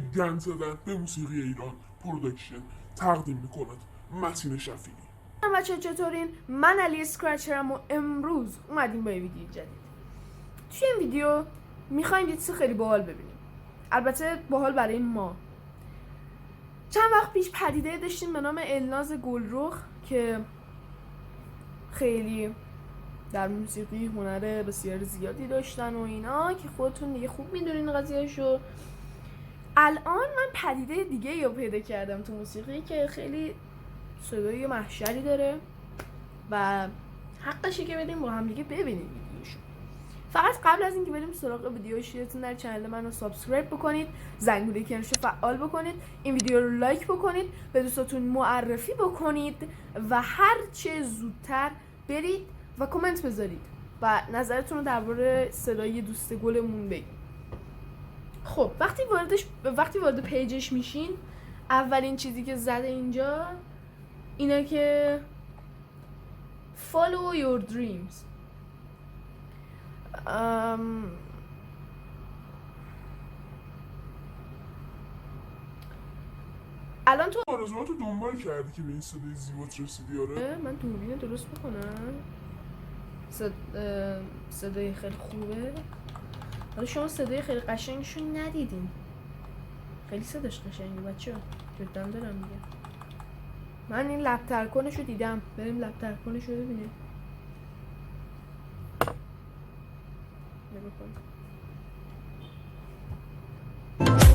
گند زدن به موسیقی ایران پروداکشن تقدیم میکند متین شفیعی. بچه چطورین؟ من علی اسکرچرم و امروز اومدیم با یه ویدیو جدید. توی این ویدیو میخوایم یه چیز خیلی باحال ببینیم، البته باحال برای ما. چند وقت پیش پدیده داشتیم به نام الناز گلرخ که خیلی در موسیقی هنر بسیار زیادی داشتن و اینا که خودتون دیگه خوب میدونین قضیهشو. الان من پدیده دیگه رو پیدا کردم تو موسیقی که خیلی صدای محشری داره و حقشه که بریم با هم دیگه ببینیم ویدیوشو. فقط قبل از اینکه بریم سراغ ویدیوش یادتون نره چنل منو سابسکرایب بکنید، زنگوله کنارش فعال بکنید، این ویدیو رو لایک بکنید، به دوستاتون معرفی بکنید و هر چه زودتر برید و کامنت بذارید و نظرتون رو درباره صدای دوست گلمون بگید. خب وقتی وارد پیجش میشین، اولین چیزی که زده اینجا اینه که follow your dreams. الان تو آرزوهاتو دنبال کردی که به این صدای زیبات رسیدی؟ آره من دوربین درست بکنم. صدای خیلی خوبه. حالا شما صدای خیلی قشنگشو ندیدین، خیلی صداش قشنگه بچه ها، جدا دارم میگم. من این لب ترکنشو دیدم، بریم لب ترکنشو ببینیم.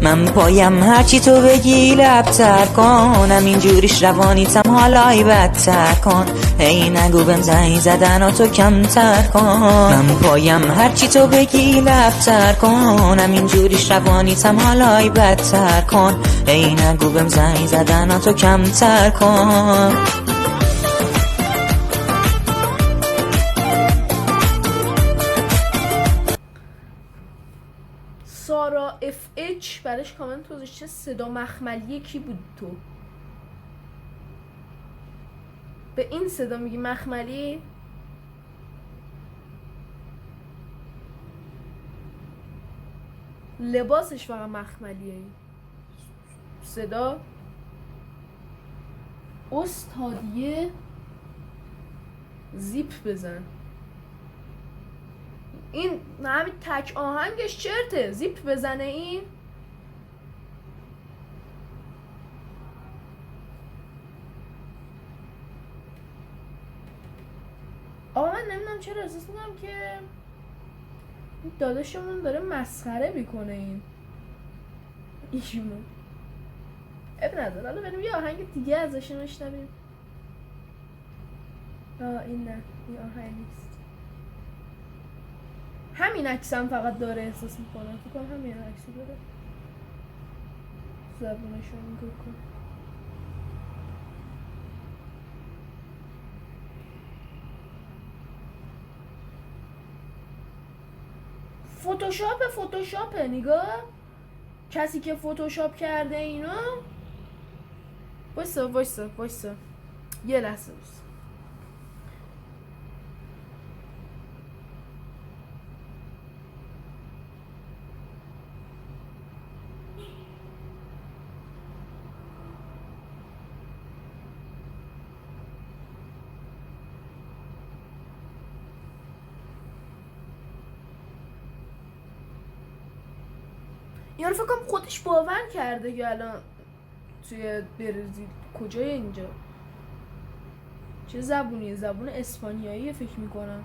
من پایم هرچی تو بگی لبتر کنم، اینجوریش روانیتم حالای بدتر کن. هی نگو بهم زنگ زدن تو کمتر کن. من پایم هرچی تو بگی لبتر کنم، اینجوریش روانیتم حالای بدتر کن. هی نگو بهم زنگ زدن تو کمتر کن. سارا اف اچ برش کامنت گذاشته صدا مخملی کی بود تو؟ به این صدا میگی مخملی؟ لباسش فقط مخملیه، صدا استادیه زیپ بزن. این همین تک آهنگش چرته، زیپ بزنه این. آقا من نمیدونم چرا احساس میکنم که داداشمون داره مسخره میکنه ایشونو. اب نداره، حالا بریم یه آهنگ دیگه ازش نشنویم. این نه، این آهنگ نیست. همین عکسم فقط داره احساس میکنم، فکر کنم همین عکسی داره. زبونشو نگاه کن. فوتوشاپه نگاه. کسی که فوتوشاپ کرده اینو. وایسا یه لحظه بس. یارو فکر کنم خودش باور کرده که الان توی برزیل. کجای اینجا؟ چه زبونیه؟ زبون اسپانیایی فکر میکنم.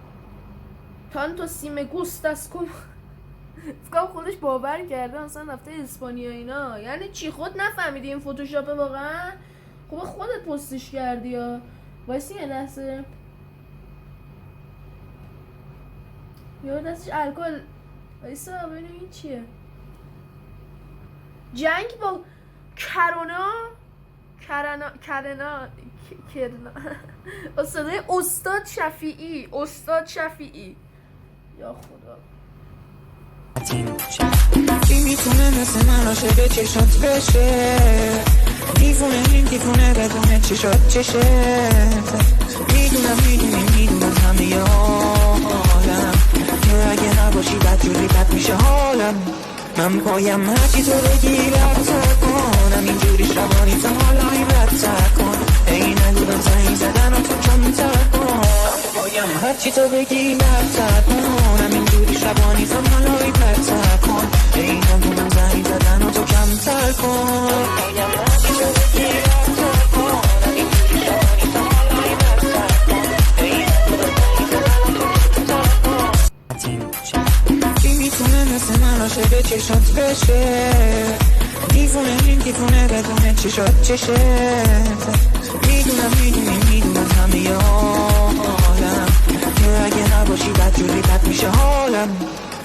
تانتو سیمه گوستاس کن. فکر کنم خودش باور کرده مثلا رفته اسپانیا اینا. یعنی چی؟ خود نفهمیدی این فوتوشاپه واقعا؟ خب خودت پستش کردی یا وایسی یه لحظه. یا دستش الکل. وایسا ببینیم این چیه. جنگ با کرنا صدای استاد شفیعی. یا خدا. این میتونه مثل من عاشق چشات بشه، دیوونه بدونه چشات چشه. میدونم همه عالم که اگه نباشی بدجوری بد میشه حالم. من پایم هرچی تو بگی رفتر کنم اینجوری شبانیتم حالای بدتر کن ای نگو بهم زنگ زدن و تو کمتر کن پایم هرچی تو بگی رفتر کنم اینجوری شبانیتم حالای بدتر کن ای نگو بهم زنگ زدن و تو کمتر کن پایم هرچی تو بگی رفتر کنم اینجوری شبانیتم حالای بدتر کن ای نگو بهم زنگ زدن و تو کمتر کن کی میتونه مثل من عاشق چشات بشه دیوونه این دیوونه بدون چشات چشه میدونم همه حالم که اگه نباشی بدجوری بد میشه حالم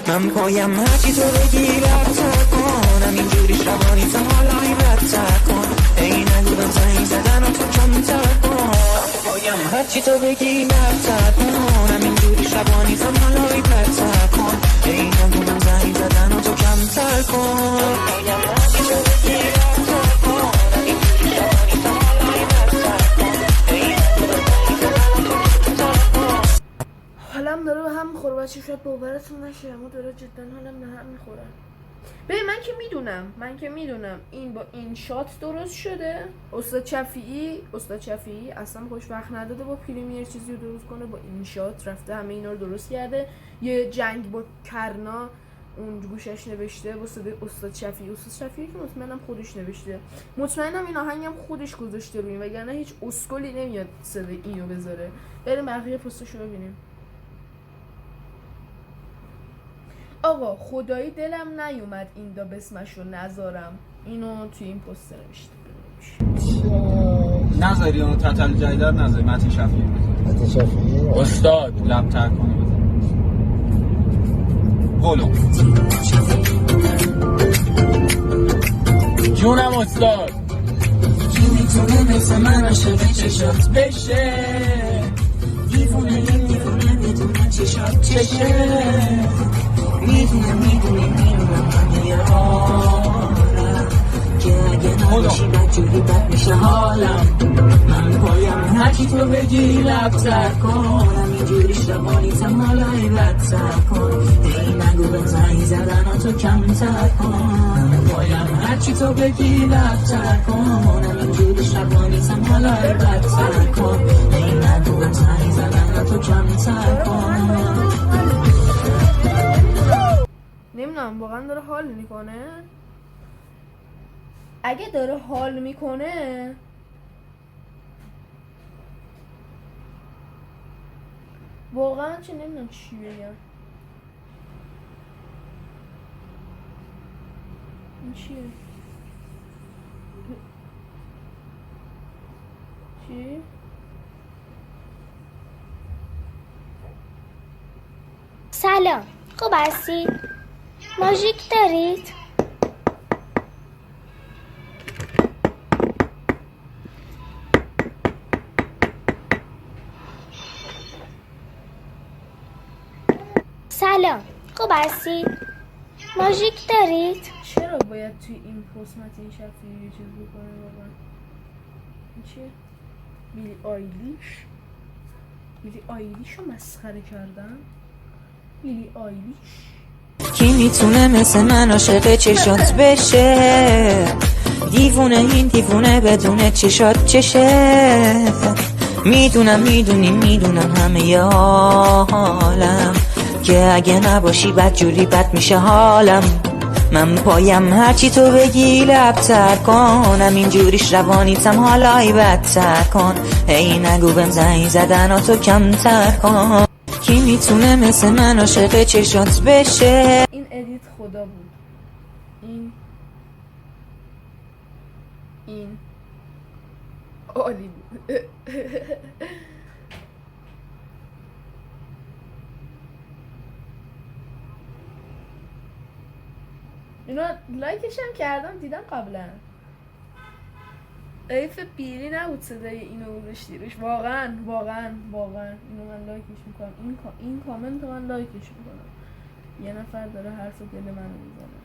من پایم هرچی تو بگی رفتر کنم اینجوری شبانیتم حالای بدتر کن ای نگو بهم زنگ زدن و تو کمتر کن پایم هرچی تو بگی رفتر کنم اینجوری شبانیتم حالای بدتر کن ای نگو بهم زنگ زدن و تو کمتر کن پایم هرچی تو بگی رفتر کنم اینجوری شبانیتم حالای بدتر کن ای نگو بهم زنگ زدن و تو کمتر کن حالم داره به هم میخوره بچه شاید باورتون نشه اما داره جدا حالم به هم میخوره. ببین من که میدونم این با این شات درست شده. استاد شفیعی اصلا خوش وقت نداده با پریمیر چیزی رو درست کنه، با این شات رفته همه اینا رو درست کرده. یه جنگ با کرنا اون گوشش نوشته با صدای استاد شفیعی که مطمئنم خودش نوشته، مطمئنم این آهنگم خودش گذاشته روی، وگرنه هیچ اسکلی نمیاد صدای اینو بذاره. بریم بقیه پستشو ببینیم. آقا خدایی دلم نیومد این دا بسمشو نذارم، اینو توی این پست نوشته. نذاری اونو تتل جایدار نذاری متن شفیعی استاد لبتر کنی قولو جونم استاد کی میتونه مثل من عاشق چشات بشه دیوونه بدون چشات چشه میدونم همه حالم که اگه نباشی بدجوری بد میشه حالم من پایم هرچی تو بگی لبتر کنم اینجوری شبانیتم حالای بدتر کن ای نگو بهم زنگ زدن و تو کمتر کن من پایم هرچی تو بگی لبتر کنم اینجوری شبانیتم حالای بدتر کن ای نگو بهم زنگ زدن و تو کمتر کن. نمیدونم واقعا داره حال میکنه. اگه داره حال میکنه واقعا چه نمیدونم چی بگم. این چیه؟ چی؟ سلام، خوب هستید؟ ماژیک دارید؟ سلام، خوب هستید؟ ماژیک دارید؟ چرا باید توی این پست متن شفیعی یه چیز بکنه واقعا؟ این چیه؟ بیلی آیلیش رو مسخره کردن؟ بیلی آیلیش کی میتونه مثل من عاشق چشات بشه دیوونه بدون چشات چشه میدونم همه حالم که اگه نباشی بدجوری بد میشه حالم من پایم هرچی تو بگی لبتر کنم اینجوریش روانیتم حالای بدتر کن ای نگو بهم زنگ زدن و تو کمتر کن کی میتونه مثل من عاشق چشات بشه. این ادیت خدا بود. این عالی بود. اینا لایکش هم کردم دیدم قبلا. ایف بیلی نبود صدای اینو گذاشتیرش. واقعا اینو من لایکش میکنم. این کامنت من لایکش میکنم. یه نفر داره حرف دل منو میزنه.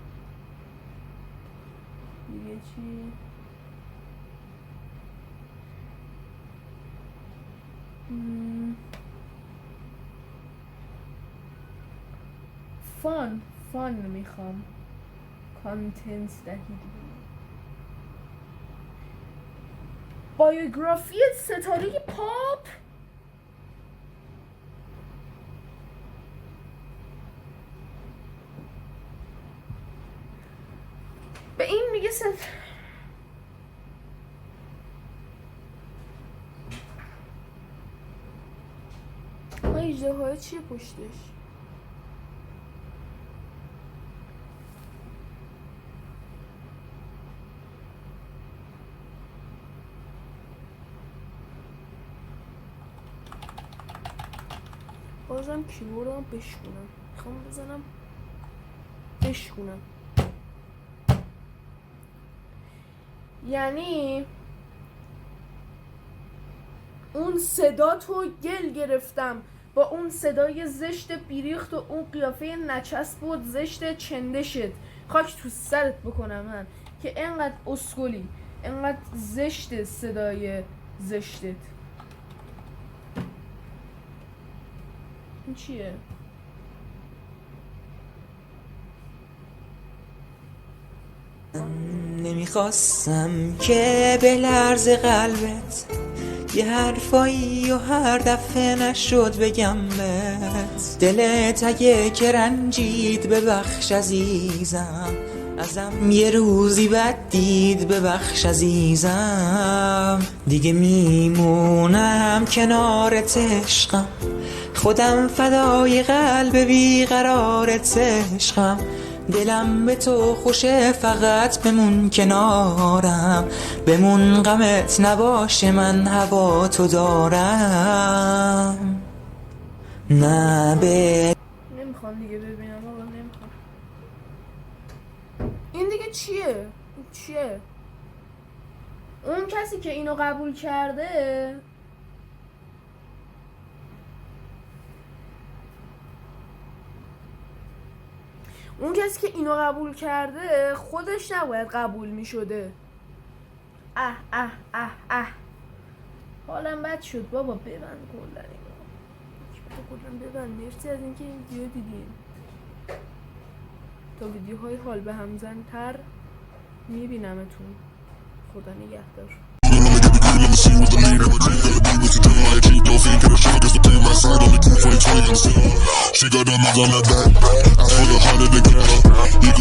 دیگه چی؟ فان میخوام. کانتنت دهید. بایوگرافی ستاره پاپ. به این میگه اجدهای چیه پشتش؟ بازم کیبوردم بشکنم. میخوام بزنم بشکنم. یعنی اون صدا تو گل گرفتم با اون صدای زشت بیریخت و اون قیافه نچسب بود زشت چنده شد. خاک تو سرت بکنم من که انقدر اسکلی، انقدر زشت صدای زشتت. این چیه؟ نمیخواستم که به لرز قلبت یه حرفایی و هر دفعه نشد بگم بهت. دلت اگه که رنجید ببخش عزیزم، ازم یه روزی بد دید ببخش عزیزم. دیگه میمونم کنارت عشقم، خودم فدای قلب بیقرارت عشقم. دلم به تو خوشه فقط بمون کنارم، بمون غمت نباشه من هوا تو دارم. نه نمیخوام دیگه ببینم آقا، نمیخوام. این دیگه چیه؟ این چیه؟ اون کسی که اینو قبول کرده خودش نباید قبول می شده. حالم بد شد بابا. ببند کلا ببند. مرسی از اینکه این ویدیو دیدین. تا ویدیوهای حال به هم زن تر میبینمتون. خدا نگهدار. She got them on that back. I feel the heart of the girl.